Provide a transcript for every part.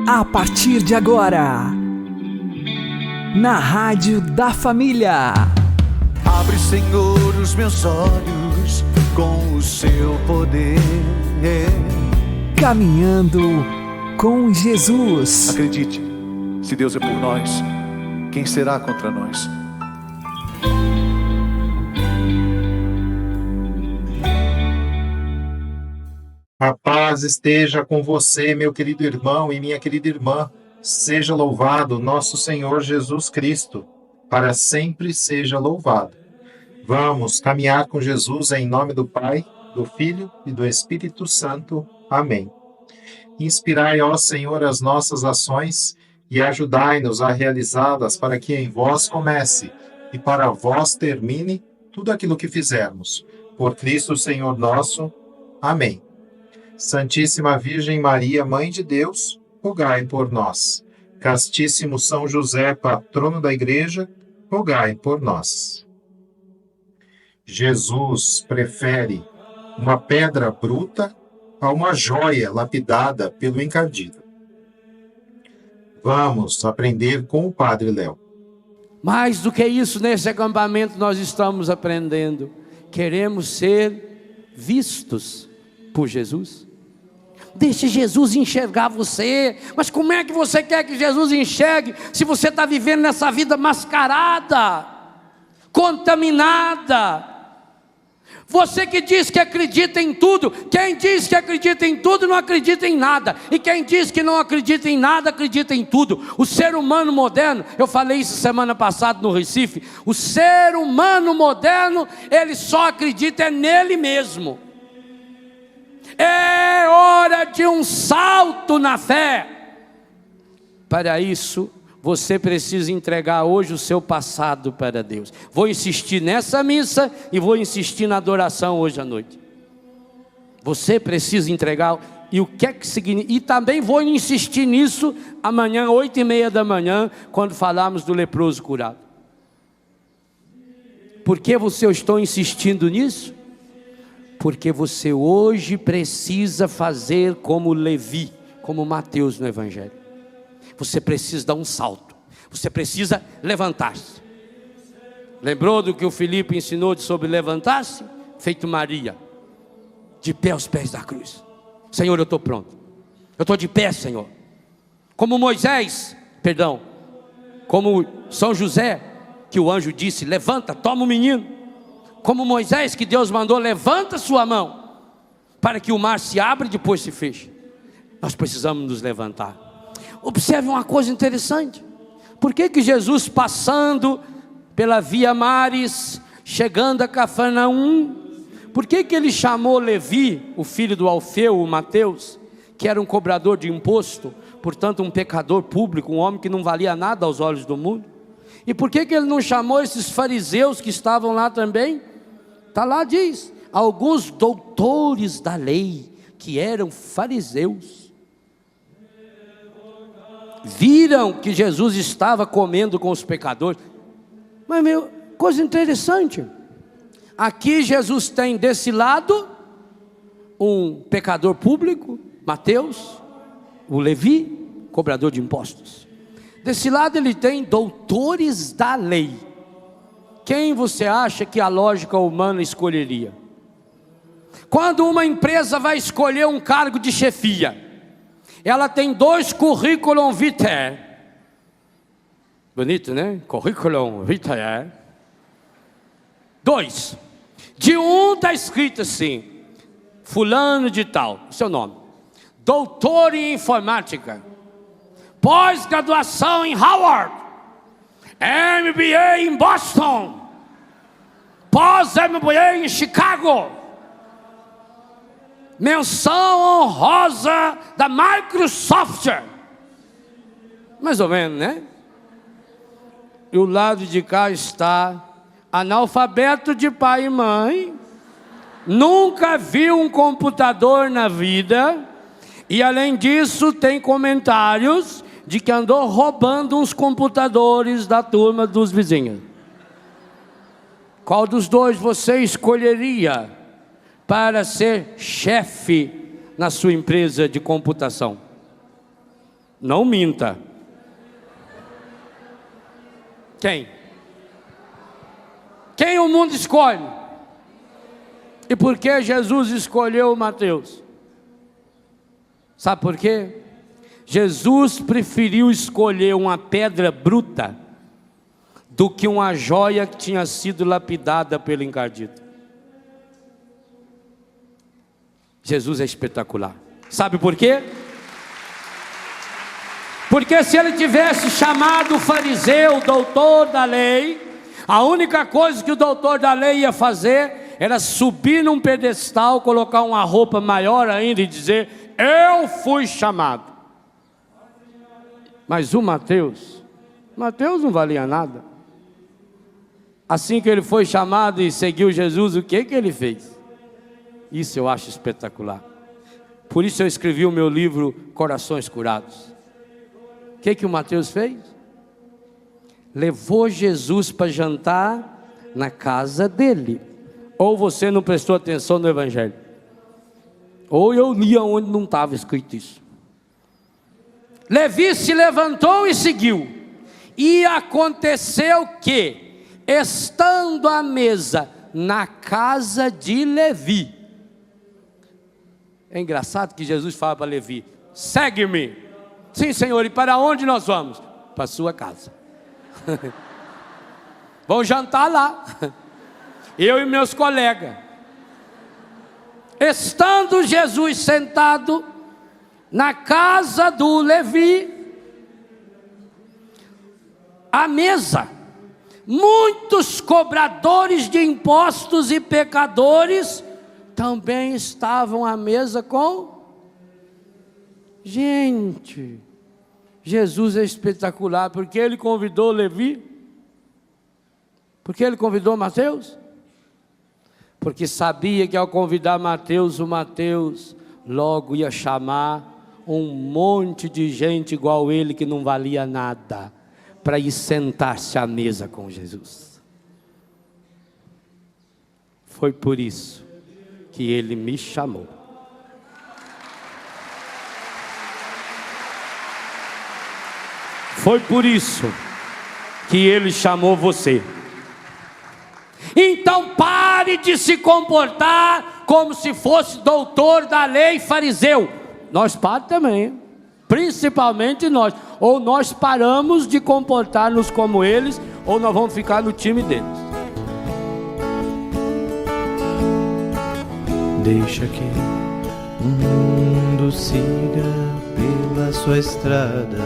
A partir de agora, na Rádio da Família. Abre, Senhor, os meus olhos com o seu poder. Caminhando com Jesus. Acredite, se Deus é por nós, quem será contra nós? A paz esteja com você, meu querido irmão e minha querida irmã. Seja louvado nosso Senhor Jesus Cristo, para sempre seja louvado. Vamos caminhar com Jesus em nome do Pai, do Filho e do Espírito Santo. Amém. Inspirai, ó Senhor, as nossas ações e ajudai-nos a realizá-las, para que em vós comece e para vós termine tudo aquilo que fizermos. Por Cristo Senhor nosso. Amém. Santíssima Virgem Maria, Mãe de Deus, rogai por nós. Castíssimo São José, patrono da Igreja, rogai por nós. Jesus prefere uma pedra bruta a uma joia lapidada pelo encardido. Vamos aprender com o Padre Léo. Mais do que isso, nesse acampamento nós estamos aprendendo. Queremos ser vistos por Jesus. Deixe Jesus enxergar você. Mas como é que você quer que Jesus enxergue se você está vivendo nessa vida mascarada, contaminada? Você que diz que acredita em tudo. Quem diz que acredita em tudo não acredita em nada. E quem diz que não acredita em nada, acredita em tudo. O ser humano moderno, eu falei isso semana passada no Recife, o ser humano moderno, ele só acredita nele mesmo. É hora de um salto na fé. Para isso, você precisa entregar hoje o seu passado para Deus. Vou insistir nessa missa e vou insistir na adoração hoje à noite. Você precisa entregar. E o que é que significa? E também vou insistir nisso amanhã, 8h30 da manhã, quando falarmos do leproso curado. Por que eu estou insistindo nisso? Porque você hoje precisa fazer como Levi, como Mateus no Evangelho. Você precisa dar um salto. Você precisa levantar-se. Lembrou do que o Filipe ensinou sobre levantar-se? Feito Maria, de pé aos pés da cruz. Senhor, eu estou pronto. Eu estou de pé, Senhor. Como Moisés, como São José, que o anjo disse, levanta, toma o menino. Como Moisés, que Deus mandou, levanta sua mão, para que o mar se abra e depois se feche. Nós precisamos nos levantar. Observe uma coisa interessante. Por que Jesus, passando pela Via Maris, chegando a Cafarnaum, por que ele chamou Levi, o filho do Alfeu, o Mateus, que era um cobrador de imposto, portanto um pecador público, um homem que não valia nada aos olhos do mundo? E por que ele não chamou esses fariseus que estavam lá também? Está lá, diz, alguns doutores da lei, que eram fariseus, viram que Jesus estava comendo com os pecadores. Mas coisa interessante, aqui Jesus tem desse lado, um pecador público, Mateus, o Levi, cobrador de impostos. Desse lado ele tem doutores da lei. Quem você acha que a lógica humana escolheria? Quando uma empresa vai escolher um cargo de chefia, ela tem 2 currículum vitae. Bonito, né? Currículum vitae. 2. De um está escrito assim, fulano de tal, seu nome. Doutor em informática. Pós-graduação em Harvard. MBA em Boston, pós-MBA em Chicago, menção honrosa da Microsoft, mais ou menos, né? E o lado de cá está analfabeto de pai e mãe, nunca viu um computador na vida, e além disso tem comentários de que andou roubando uns computadores da turma dos vizinhos. Qual dos dois você escolheria para ser chefe na sua empresa de computação? Não minta. Quem? Quem o mundo escolhe? E por que Jesus escolheu Mateus? Sabe por quê? Jesus preferiu escolher uma pedra bruta do que uma joia que tinha sido lapidada pelo encardido. Jesus é espetacular. Sabe por quê? Porque se ele tivesse chamado o fariseu, doutor da lei, a única coisa que o doutor da lei ia fazer era subir num pedestal, colocar uma roupa maior ainda e dizer: eu fui chamado. Mas o Mateus não valia nada. Assim que ele foi chamado e seguiu Jesus, o que ele fez? Isso eu acho espetacular. Por isso eu escrevi o meu livro Corações Curados. O que o Mateus fez? Levou Jesus para jantar na casa dele. Ou você não prestou atenção no Evangelho, ou eu li onde não estava escrito isso. Levi se levantou e seguiu. E aconteceu que, estando à mesa na casa de Levi, é engraçado que Jesus fala para Levi: segue-me. Sim, Senhor, e para onde nós vamos? Para a sua casa. Vamos jantar lá, eu e meus colegas. Estando Jesus sentado na casa do Levi, à mesa, muitos cobradores de impostos e pecadores também estavam à mesa com... Gente, Jesus é espetacular, porque ele convidou Levi, porque ele convidou Mateus, porque sabia que ao convidar Mateus, o Mateus logo ia chamar um monte de gente igual ele, que não valia nada, para ir sentar-se à mesa com Jesus. Foi por isso que ele me chamou. Foi por isso que ele chamou você. Então pare de se comportar como se fosse doutor da lei, fariseu. Nós paramos também, principalmente nós. Ou nós paramos de comportar-nos como eles, ou nós vamos ficar no time deles. Deixa que o mundo siga pela sua estrada.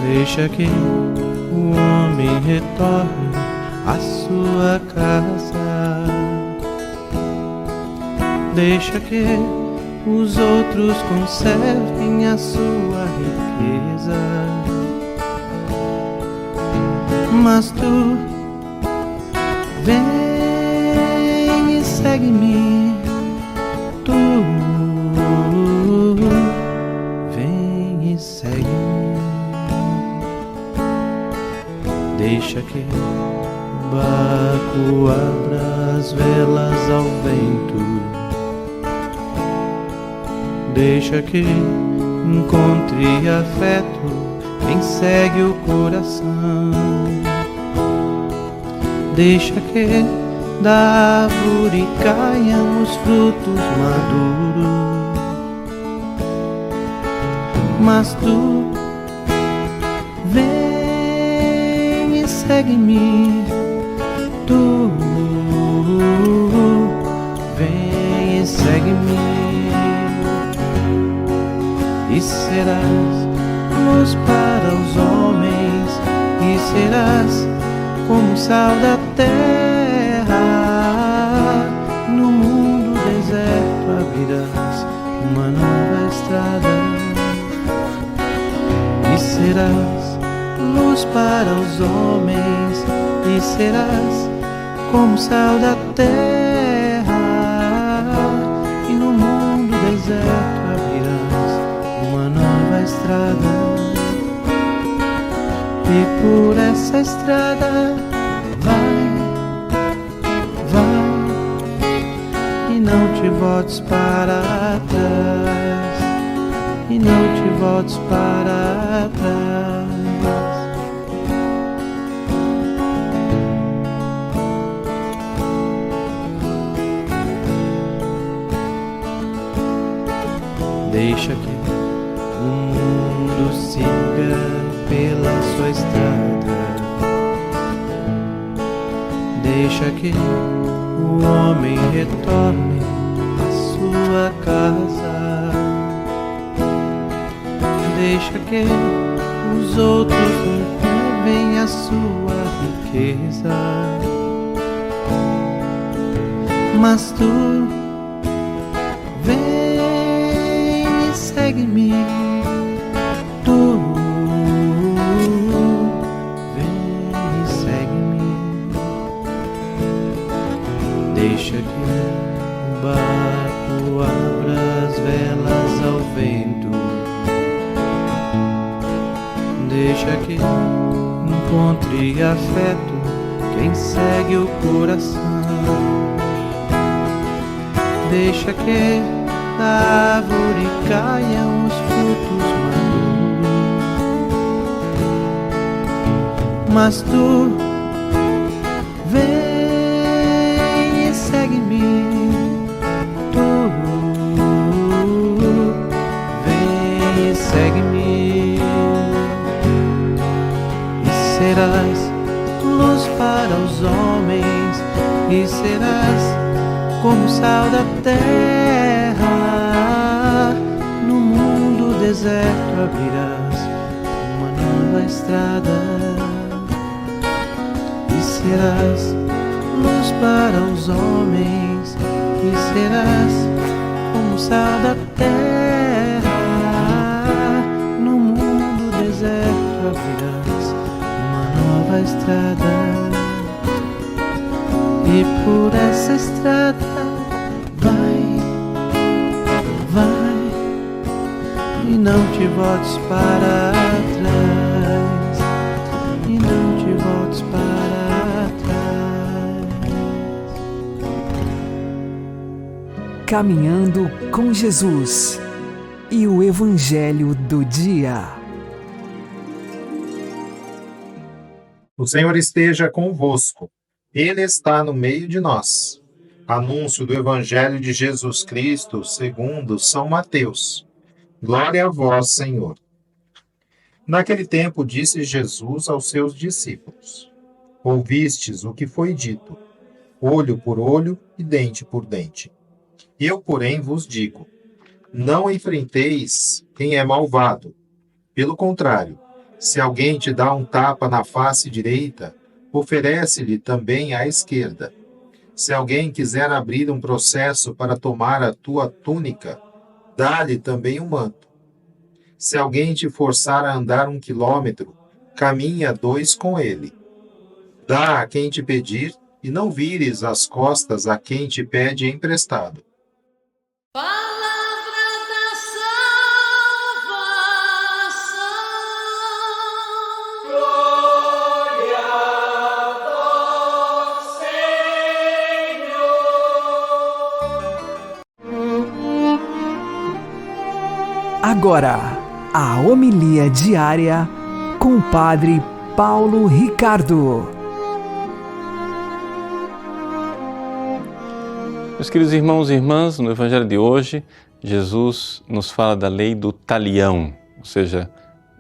Deixa que o homem retorne à sua casa. Deixa que os outros conservem a sua riqueza. Mas tu vem e segue-me. Tu vem e segue-me. Deixa que o barco abra as velas ao vento. Deixa que encontre afeto quem segue o coração. Deixa que da árvore caiam os frutos maduros. Mas tu vem e segue-me. Tu vem e segue-me. E serás luz para os homens, e serás como o sal da terra. No mundo deserto abrirás uma nova estrada. E serás luz para os homens, e serás como o sal da terra. E no mundo deserto abrirás uma nova estrada. E por essa estrada vai, vai, e não te voltes para trás. voltes para trás. Deixa que o mundo siga pela sua estrada. Deixa que o homem retorne à sua casa. Deixa que os outros levem a sua riqueza. Mas tu vem e segue-me. Tu vem e segue-me. Deixa que o barco abra as velas ao vento. Deixa que encontre afeto quem segue o coração. Deixa que da árvore caiam os frutos maduros. Mas tu vem e segue-me. Tu vem e segue-me. E serás luz para os homens. E serás como o sal da terra. No mundo deserto abrirás uma nova estrada. E serás luz para os homens. E serás como o sal da terra. No mundo deserto abrirás uma nova estrada. E por essa estrada vai, vai, e não te voltes para trás, e não te voltes para trás. Caminhando com Jesus e o Evangelho do Dia. O Senhor esteja convosco. Ele está no meio de nós. Anúncio do Evangelho de Jesus Cristo segundo São Mateus. Glória a vós, Senhor. Naquele tempo disse Jesus aos seus discípulos: Ouvistes o que foi dito, olho por olho e dente por dente. Eu, porém, vos digo, não enfrenteis quem é malvado. Pelo contrário, se alguém te dá um tapa na face direita, oferece-lhe também a esquerda. Se alguém quiser abrir um processo para tomar a tua túnica, dá-lhe também um manto. Se alguém te forçar a andar 1 quilômetro, caminha 2 com ele. Dá a quem te pedir, e não vires as costas a quem te pede emprestado. Agora, a homilia diária com o Padre Paulo Ricardo. Meus queridos irmãos e irmãs, no Evangelho de hoje, Jesus nos fala da lei do talião, ou seja,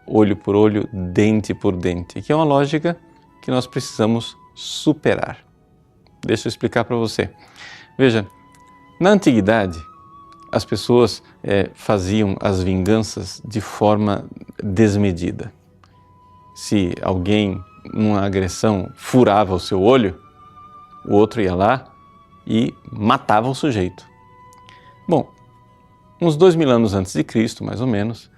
olho por olho, dente por dente, que é uma lógica que nós precisamos superar. Deixa eu explicar para você. Veja, na antiguidade, as pessoas faziam as vinganças de forma desmedida. Se alguém, numa agressão, furava o seu olho, o outro ia lá e matava o sujeito. Bom, uns 2000 anos antes de Cristo, mais ou menos,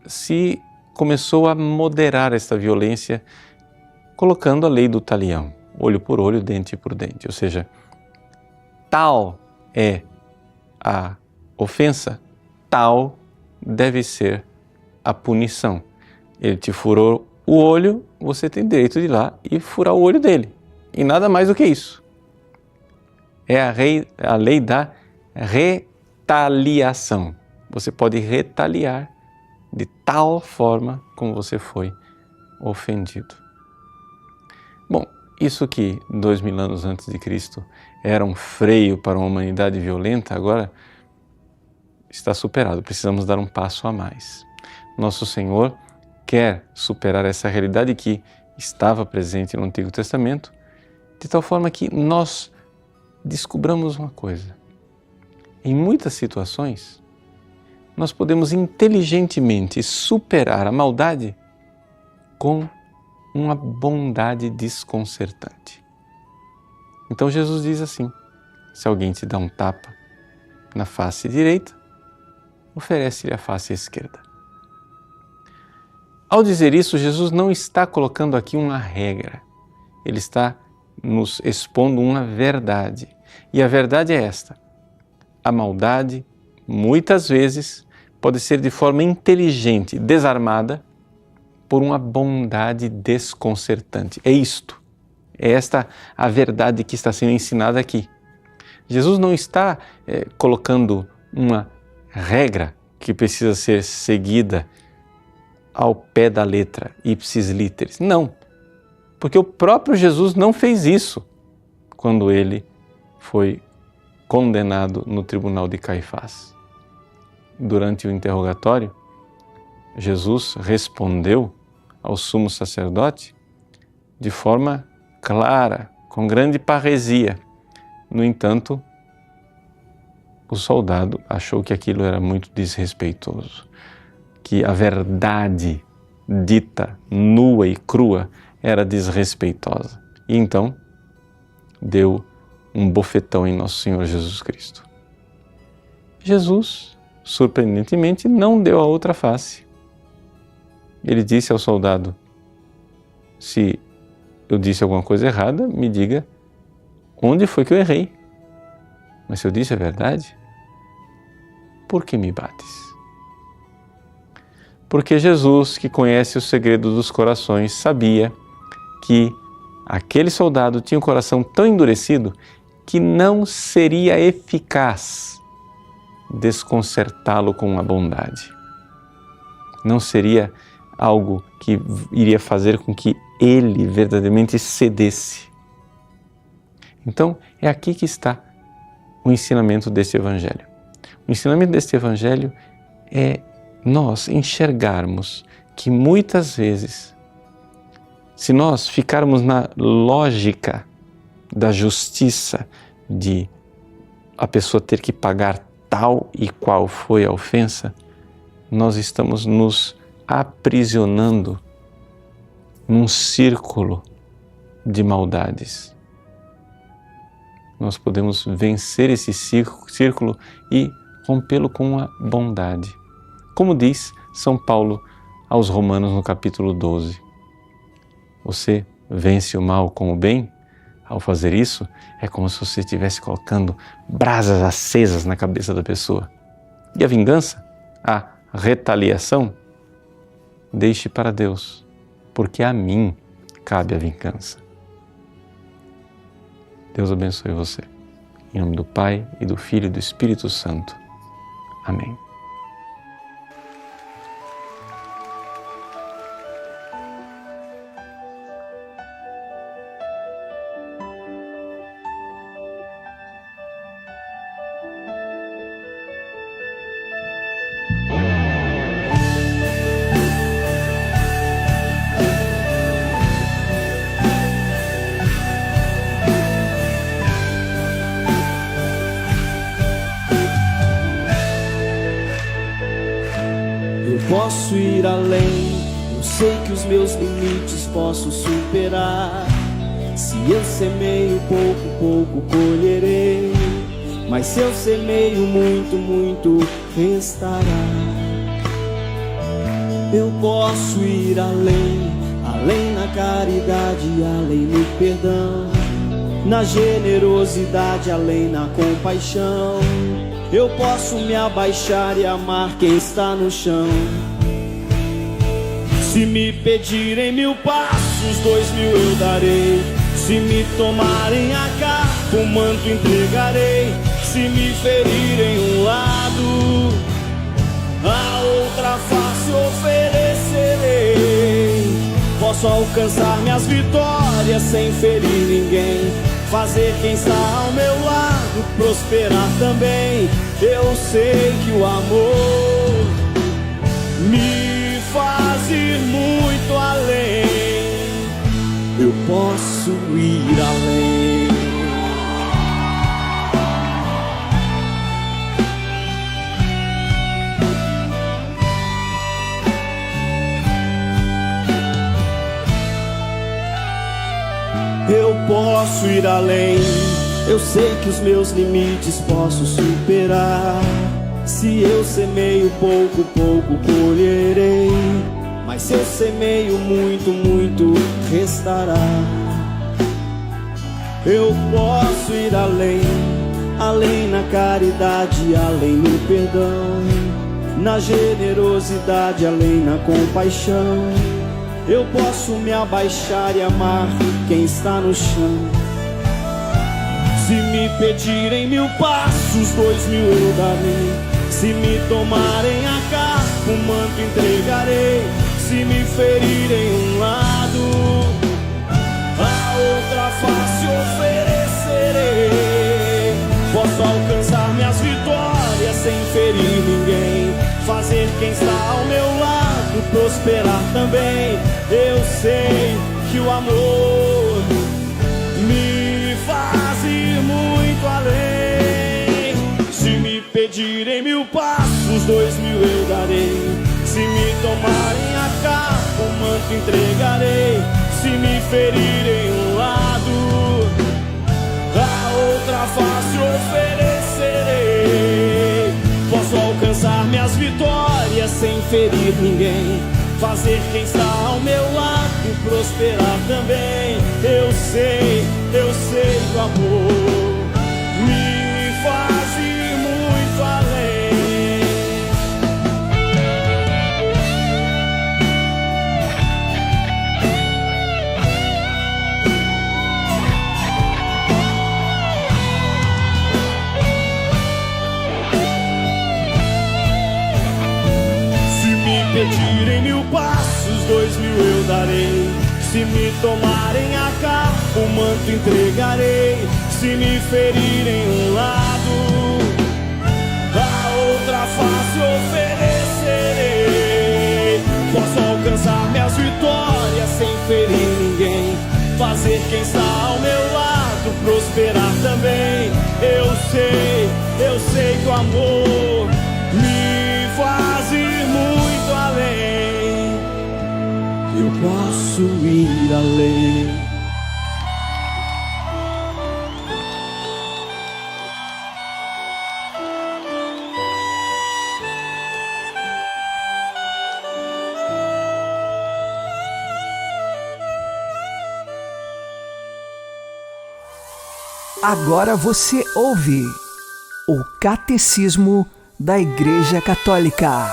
se começou a moderar esta violência colocando a lei do talião, olho por olho, dente por dente. Ou seja, tal é a ofensa, tal deve ser a punição. Ele te furou o olho, você tem direito de ir lá e furar o olho dele. E nada mais do que isso. É a lei da retaliação. Você pode retaliar de tal forma como você foi ofendido. Bom, isso que 2000 anos antes de Cristo era um freio para uma humanidade violenta, agora está superado. Precisamos dar um passo a mais. Nosso Senhor quer superar essa realidade que estava presente no Antigo Testamento, de tal forma que nós descobramos uma coisa. Em muitas situações, nós podemos inteligentemente superar a maldade com uma bondade desconcertante. Então Jesus diz assim: se alguém te dá um tapa na face direita, oferece-lhe a face esquerda. Ao dizer isso, Jesus não está colocando aqui uma regra. Ele está nos expondo uma verdade. E a verdade é esta: a maldade, muitas vezes, pode ser de forma inteligente, desarmada, por uma bondade desconcertante. É isto. É esta a verdade que está sendo ensinada aqui. Jesus não está colocando uma regra que precisa ser seguida ao pé da letra, ipsis literis. Não, porque o próprio Jesus não fez isso quando ele foi condenado no tribunal de Caifás. Durante o interrogatório, Jesus respondeu ao sumo sacerdote de forma clara, com grande parresia. No entanto, o soldado achou que aquilo era muito desrespeitoso, que a verdade dita nua e crua era desrespeitosa. E então deu um bofetão em Nosso Senhor Jesus Cristo. Jesus, surpreendentemente, não deu a outra face. Ele disse ao soldado: se eu disse alguma coisa errada, me diga onde foi que eu errei. Mas se eu disse a verdade, por que me bates? Porque Jesus, que conhece o segredo dos corações, sabia que aquele soldado tinha um coração tão endurecido que não seria eficaz desconcertá-lo com a bondade. Não seria algo que iria fazer com que ele verdadeiramente cedesse. Então, é aqui que está o ensinamento deste Evangelho. O ensinamento deste Evangelho é nós enxergarmos que muitas vezes, se nós ficarmos na lógica da justiça, de a pessoa ter que pagar tal e qual foi a ofensa, nós estamos nos aprisionando num círculo de maldades. Nós podemos vencer esse círculo e rompê-lo com a bondade. Como diz São Paulo aos Romanos no capítulo 12. Você vence o mal com o bem? Ao fazer isso, é como se você estivesse colocando brasas acesas na cabeça da pessoa. E a vingança, a retaliação, deixe para Deus, porque a mim cabe a vingança. Deus abençoe você. Em nome do Pai, e do Filho e do Espírito Santo. Amém. Posso ir além, eu sei que os meus limites posso superar. Se eu semeio pouco, pouco colherei. Mas se eu semeio muito, muito restará. Eu posso ir além, além na caridade, além no perdão, na generosidade, além na compaixão. Eu posso me abaixar e amar quem está no chão. Se me pedirem 1000 passos, 2000 eu darei. Se me tomarem a capa, o manto entregarei. Se me ferirem um lado, a outra outra face oferecerei. Posso alcançar minhas vitórias sem ferir ninguém, fazer quem está ao meu lado prosperar também. Eu sei que o amor me faz ir muito além. Eu posso ir além. Eu posso ir além. Eu sei que os meus limites posso superar. Se eu semeio pouco, pouco colherei. Mas se eu semeio muito, muito restará. Eu posso ir além, além na caridade, além no perdão, na generosidade, além na compaixão. Eu posso me abaixar e amar quem está no chão. Se me pedirem 1000 passos, 2000 eu darei. Se me tomarem a capa, um manto entregarei. Se me ferirem um lado, a outra face oferecerei. Posso alcançar minhas vitórias sem ferir ninguém, fazer quem está ao meu lado prosperar também. Eu sei que o amor me faz ir muito além. Se me pedirem 1000 passos, 2000 eu darei. Se me tomarem a capa, um manto entregarei. Se me ferirem um lado, a outra face oferecerei. Posso alcançar minhas vitórias sem ferir ninguém, fazer quem está ao meu lado prosperar também. Eu sei que o amor me faz ir muito além. Se me pedirem 1000 passos, 2000 eu darei. Se me tomarem a capa, o manto entregarei. Se me ferirem um lado, a outra face oferecerei. Posso alcançar minhas vitórias sem ferir ninguém, fazer quem está ao meu lado prosperar também. Eu sei que o amor me faz ir muito além. Eu posso ir além. Agora você ouve o Catecismo da Igreja Católica.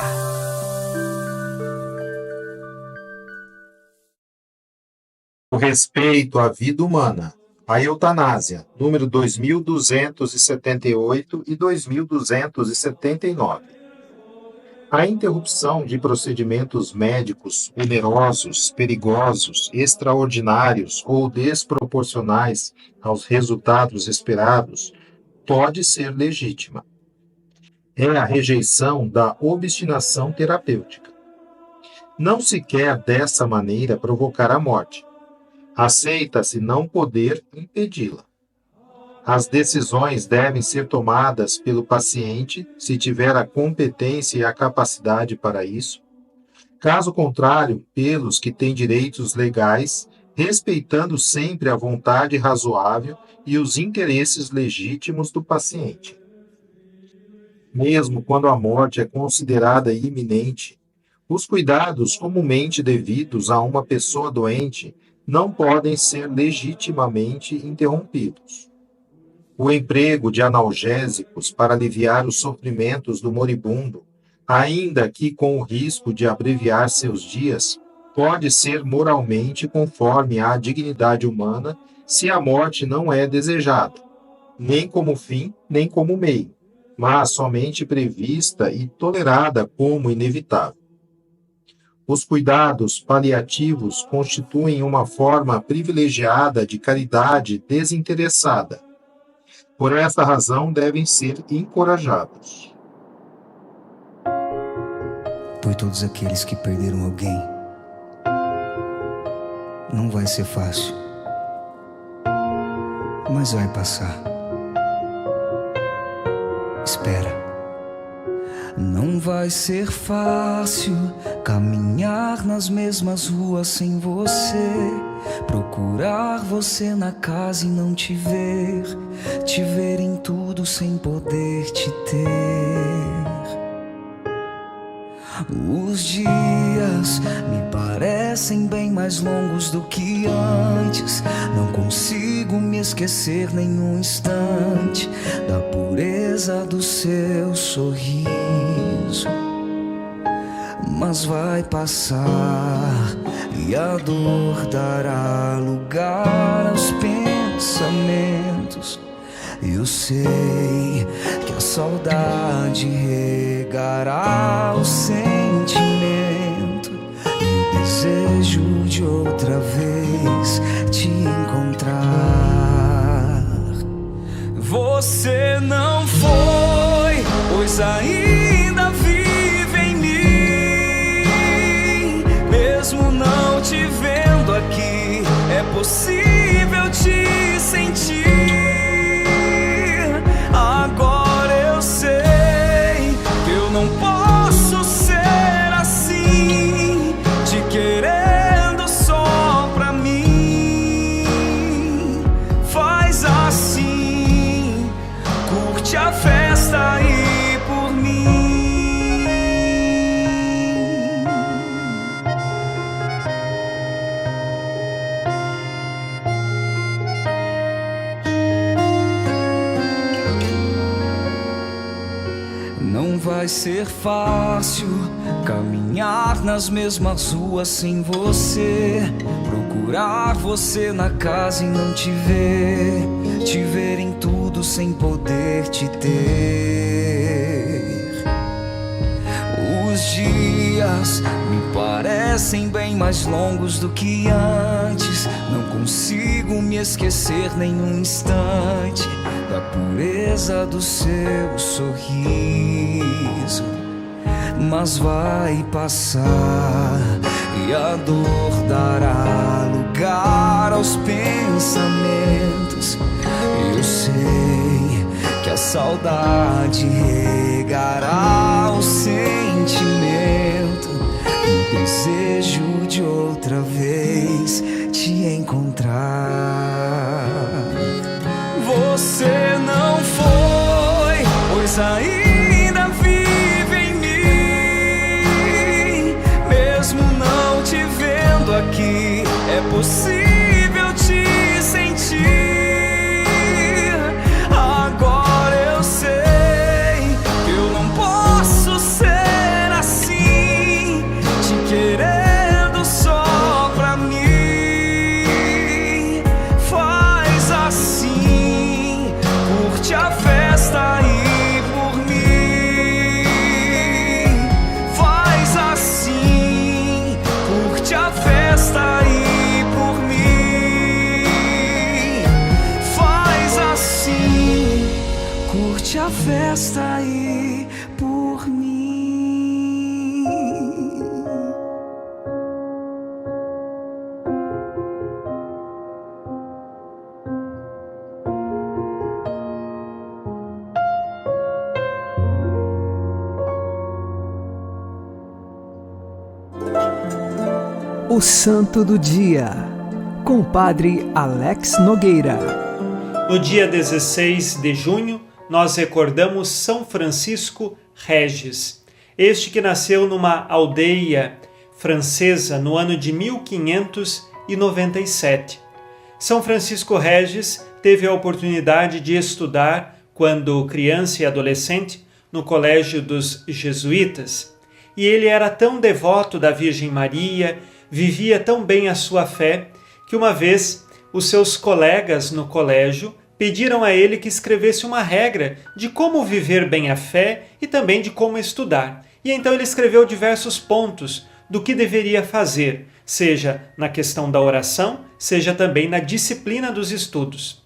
O respeito à vida humana, a eutanásia, número 2278 e 2279. A interrupção de procedimentos médicos onerosos, perigosos, extraordinários ou desproporcionais aos resultados esperados pode ser legítima. É a rejeição da obstinação terapêutica. Não se quer dessa maneira provocar a morte. Aceita-se não poder impedi-la. As decisões devem ser tomadas pelo paciente, se tiver a competência e a capacidade para isso. Caso contrário, pelos que têm direitos legais, respeitando sempre a vontade razoável e os interesses legítimos do paciente. Mesmo quando a morte é considerada iminente, os cuidados comumente devidos a uma pessoa doente não podem ser legitimamente interrompidos. O emprego de analgésicos para aliviar os sofrimentos do moribundo, ainda que com o risco de abreviar seus dias, pode ser moralmente conforme à dignidade humana se a morte não é desejada, nem como fim, nem como meio, mas somente prevista e tolerada como inevitável. Os cuidados paliativos constituem uma forma privilegiada de caridade desinteressada. Por essa razão, devem ser encorajados. Por todos aqueles que perderam alguém, não vai ser fácil, mas vai passar. Espera. Não vai ser fácil caminhar nas mesmas ruas sem você, procurar você na casa e não te ver em tudo sem poder te ter. Os dias me parecem bem mais longos do que antes. Não consigo me esquecer nenhum instante da pureza do seu sorriso. Mas vai passar e a dor dará lugar aos pensamentos. Eu sei que a saudade regará o sentimento e o desejo de outra vez te encontrar. Você não foi, pois ainda vive em mim. Mesmo não te vendo aqui, é possível te sentir. Agora eu sei que eu não posso ser assim, te querendo só pra mim. Faz assim, curte a festa aí por mim. Não vai ser fácil caminhar nas mesmas ruas sem você, procurar você na casa e não te ver em tudo sem poder te ter. Os dias me parecem bem mais longos do que antes. Não consigo me esquecer nenhum instante da pureza do seu sorriso. Mas vai passar e a dor dará lugar aos pensamentos. Eu sei que a saudade regará o sentimento e o desejo de outra vez te encontrar. Você não foi, pois ainda vive em mim. Mesmo não te vendo aqui, é possível te sentir. Agora eu sei que eu não posso ser assim, te querendo só pra mim. Faz assim, curte a festa aí por mim. Faz assim, curte a festa aí por mim. Faz assim, curte a festa aí por mim. O Santo do Dia, com o Padre Alex Nogueira. No dia 16 de junho, nós recordamos São Francisco Regis, este que nasceu numa aldeia francesa no ano de 1597. São Francisco Regis teve a oportunidade de estudar, quando criança e adolescente, no colégio dos jesuítas, e ele era tão devoto da Virgem Maria, vivia tão bem a sua fé, que uma vez os seus colegas no colégio pediram a ele que escrevesse uma regra de como viver bem a fé e também de como estudar. E então ele escreveu diversos pontos do que deveria fazer, seja na questão da oração, seja também na disciplina dos estudos.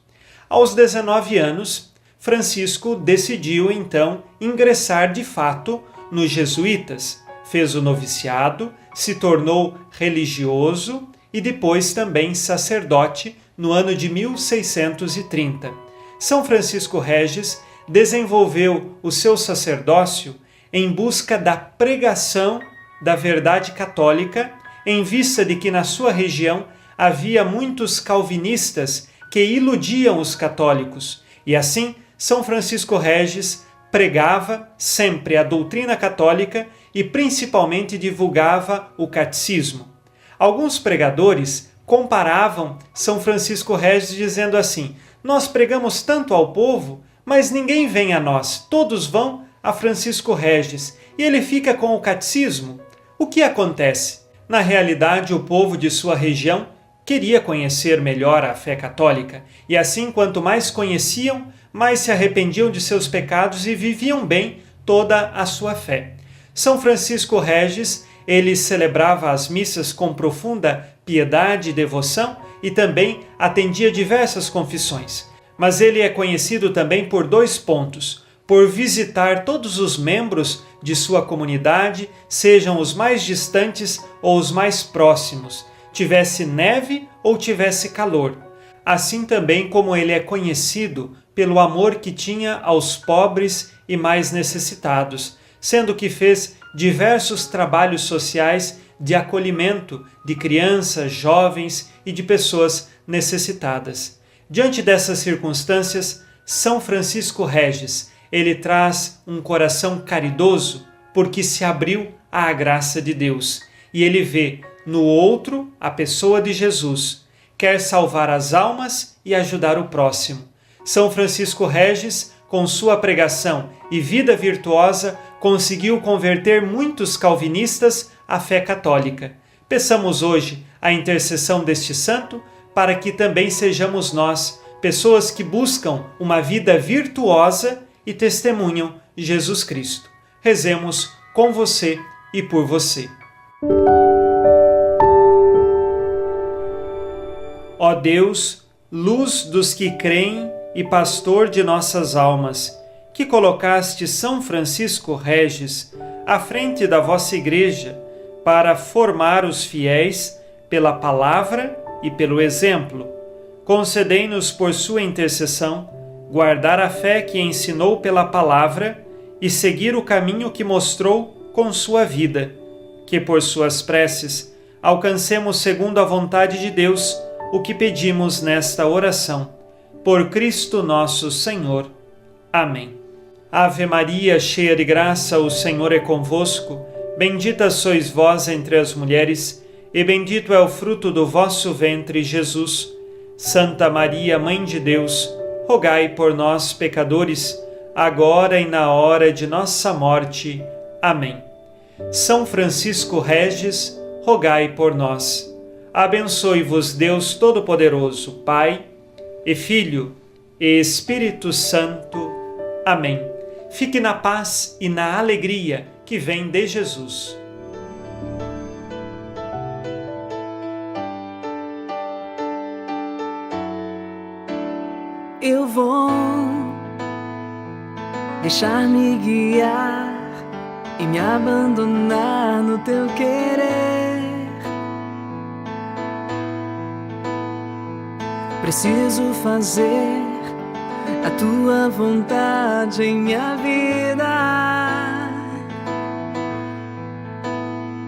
Aos 19 anos, Francisco decidiu então ingressar de fato nos jesuítas, fez o noviciado, se tornou religioso e depois também sacerdote no ano de 1630. São Francisco Regis desenvolveu o seu sacerdócio em busca da pregação da verdade católica, em vista de que na sua região havia muitos calvinistas que iludiam os católicos, e assim São Francisco Regis pregava sempre a doutrina católica e principalmente divulgava o catecismo. Alguns pregadores comparavam São Francisco Regis dizendo assim: nós pregamos tanto ao povo, mas ninguém vem a nós, todos vão a Francisco Regis e ele fica com o catecismo. O que acontece? Na realidade, o povo de sua região queria conhecer melhor a fé católica, e assim, quanto mais conheciam, mais se arrependiam de seus pecados e viviam bem toda a sua fé. São Francisco Regis, ele celebrava as missas com profunda piedade e devoção e também atendia diversas confissões. Mas ele é conhecido também por 2 pontos: por visitar todos os membros de sua comunidade, sejam os mais distantes ou os mais próximos, tivesse neve ou tivesse calor. Assim também como ele é conhecido pelo amor que tinha aos pobres e mais necessitados, sendo que fez diversos trabalhos sociais de acolhimento de crianças, jovens e de pessoas necessitadas. Diante dessas circunstâncias, São Francisco Regis, ele traz um coração caridoso porque se abriu à graça de Deus e ele vê no outro a pessoa de Jesus, quer salvar as almas e ajudar o próximo. São Francisco Regis, com sua pregação e vida virtuosa, conseguiu converter muitos calvinistas à fé católica. Peçamos hoje a intercessão deste santo para que também sejamos nós, pessoas que buscam uma vida virtuosa e testemunham Jesus Cristo. Rezemos com você e por você. Ó Deus, luz dos que creem e pastor de nossas almas, que colocaste São Francisco Regis à frente da vossa Igreja para formar os fiéis pela palavra e pelo exemplo, concedei-nos por sua intercessão guardar a fé que ensinou pela palavra e seguir o caminho que mostrou com sua vida, que por suas preces alcancemos segundo a vontade de Deus o que pedimos nesta oração. Por Cristo nosso Senhor. Amém. Ave Maria, cheia de graça, o Senhor é convosco. Bendita sois vós entre as mulheres, e bendito é o fruto do vosso ventre, Jesus. Santa Maria, Mãe de Deus, rogai por nós, pecadores, agora e na hora de nossa morte. Amém. São Francisco Regis, rogai por nós. Abençoe-vos Deus Todo-Poderoso, Pai e Filho e Espírito Santo. Amém. Fique na paz e na alegria que vem de Jesus. Eu vou deixar-me guiar e me abandonar no teu querer. Preciso fazer a tua vontade em minha vida.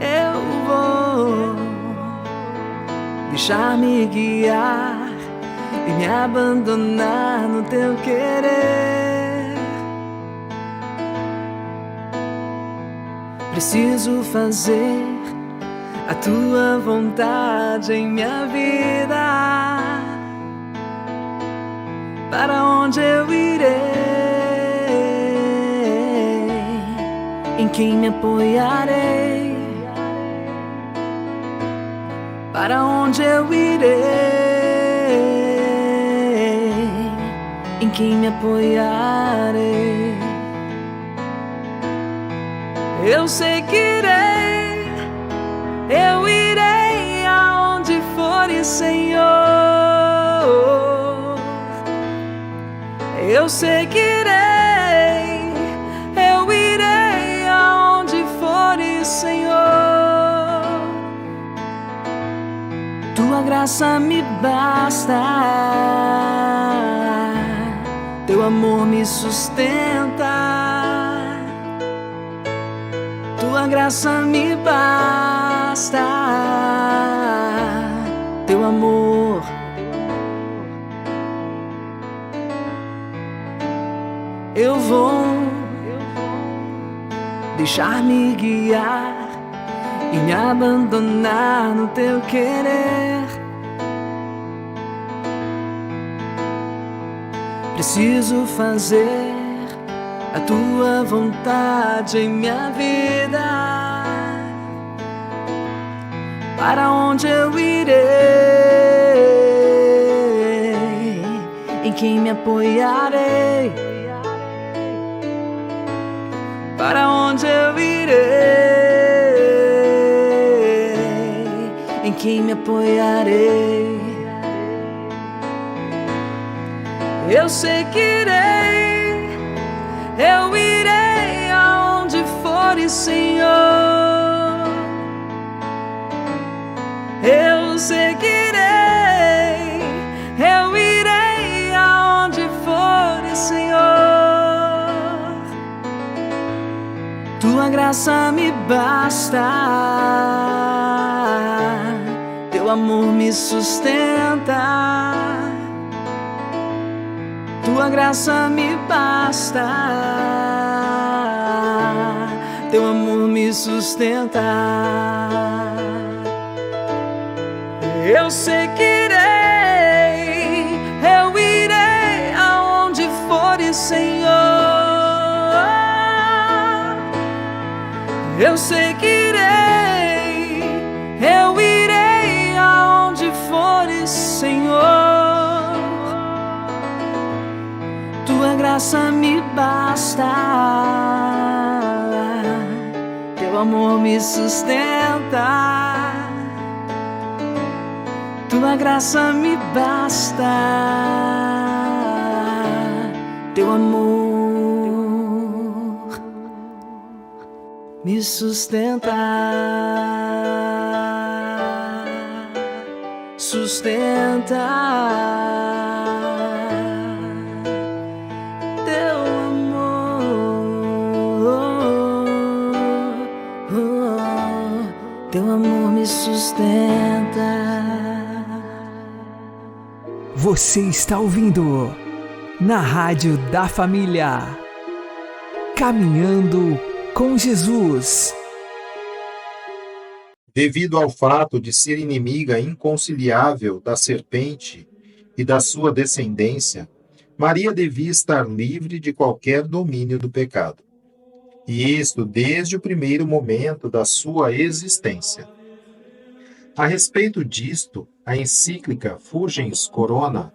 Eu vou deixar-me guiar e me abandonar no teu querer. Preciso fazer a tua vontade em minha vida. Para onde eu irei? Em quem me apoiarei? Para onde eu irei? quem me apoiarei. Eu seguirei, eu irei aonde fores, Senhor. Eu seguirei, eu irei aonde fores, Senhor. Tua graça me basta, teu amor me sustenta. Tua graça me basta, teu amor. Eu vou deixar-me guiar e me abandonar no teu querer. Preciso fazer a tua vontade em minha vida. Para onde eu irei? Em quem me apoiarei? Para onde eu irei? Em quem me apoiarei? Eu seguirei, eu irei aonde fores, Senhor. Eu seguirei, eu irei aonde fores, Senhor. Tua graça me basta, teu amor me sustenta. Tua graça me basta, teu amor me sustenta. Eu seguirei, eu irei aonde fores, Senhor. Eu seguirei, eu irei aonde fores, Senhor. Tua graça me basta, teu amor me sustenta. Tua graça me basta, teu amor me sustenta. Teu amor me sustenta. Você está ouvindo na Rádio da Família, Caminhando com Jesus. Devido ao fato de ser inimiga inconciliável da serpente e da sua descendência, Maria devia estar livre de qualquer domínio do pecado. E isto desde o primeiro momento da sua existência. A respeito disto, a encíclica Fulgens Corona,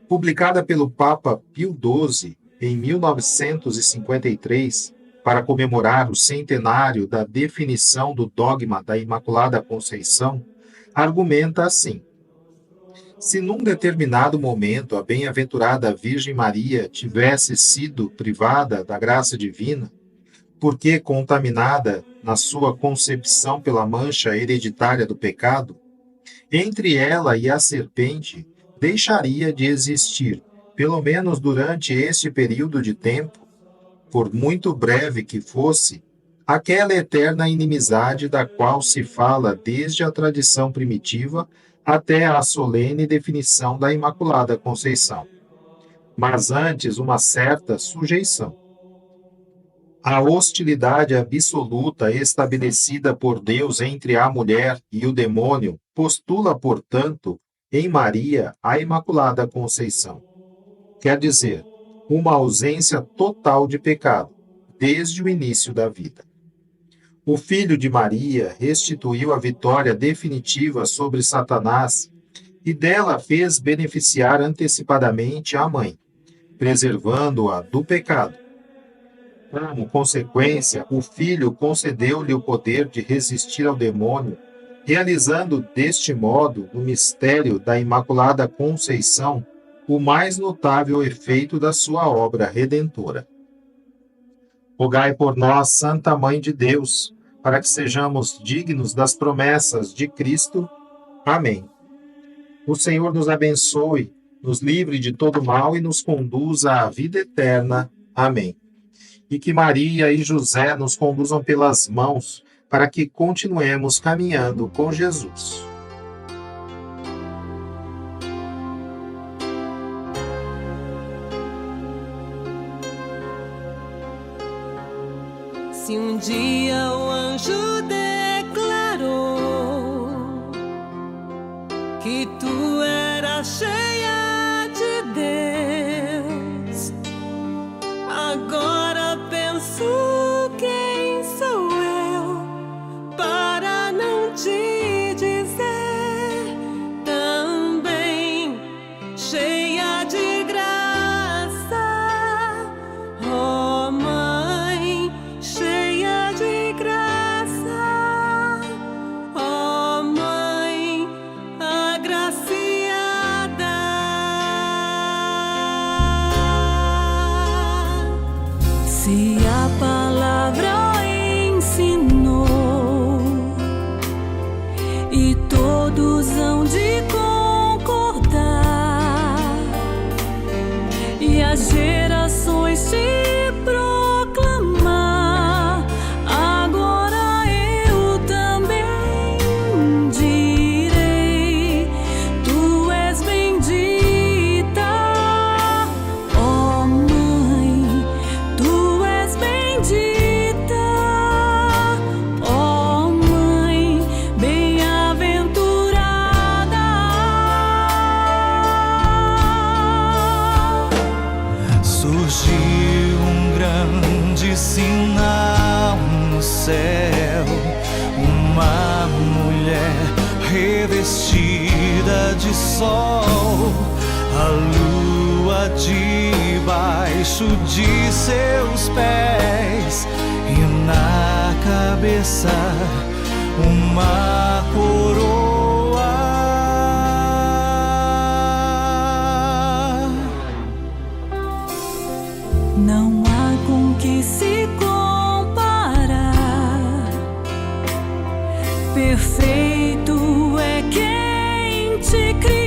publicada pelo Papa Pio XII em 1953, para comemorar o centenário da definição do dogma da Imaculada Conceição, argumenta assim: se num determinado momento a bem-aventurada Virgem Maria tivesse sido privada da graça divina, porque contaminada na sua concepção pela mancha hereditária do pecado, entre ela e a serpente deixaria de existir, pelo menos durante este período de tempo, por muito breve que fosse, aquela eterna inimizade da qual se fala desde a tradição primitiva até a solene definição da Imaculada Conceição, mas antes uma certa sujeição. A hostilidade absoluta estabelecida por Deus entre a mulher e o demônio postula, portanto, em Maria a Imaculada Conceição. Quer dizer, uma ausência total de pecado, desde o início da vida. O Filho de Maria restituiu a vitória definitiva sobre Satanás e dela fez beneficiar antecipadamente a mãe, preservando-a do pecado. Como consequência, o Filho concedeu-lhe o poder de resistir ao demônio, realizando deste modo, no mistério da Imaculada Conceição, o mais notável efeito da sua obra redentora. Rogai por nós, Santa Mãe de Deus, para que sejamos dignos das promessas de Cristo. Amém. O Senhor nos abençoe, nos livre de todo mal e nos conduza à vida eterna. Amém. E que Maria e José nos conduzam pelas mãos, para que continuemos caminhando com Jesus. Se um dia o anjo declarou que tu eras cheia de Deus, agora penso: quem sou eu para não te dizer também cheia de graça, ó Mãe, cheia de graça, ó Mãe agraciada. Se a palavra ensinou e todos hão de concordar, e as gerações te proclamar, agora eu também direi: tu és bendita, ó Mãe, tu és bendita, ó Mãe bem-aventurada. Surgiu um grande sinal no céu, uma mulher revestida de sol, a lua debaixo de seus pés, e na cabeça uma coroa. Não há com que se comparar, perfeito é quem te criou.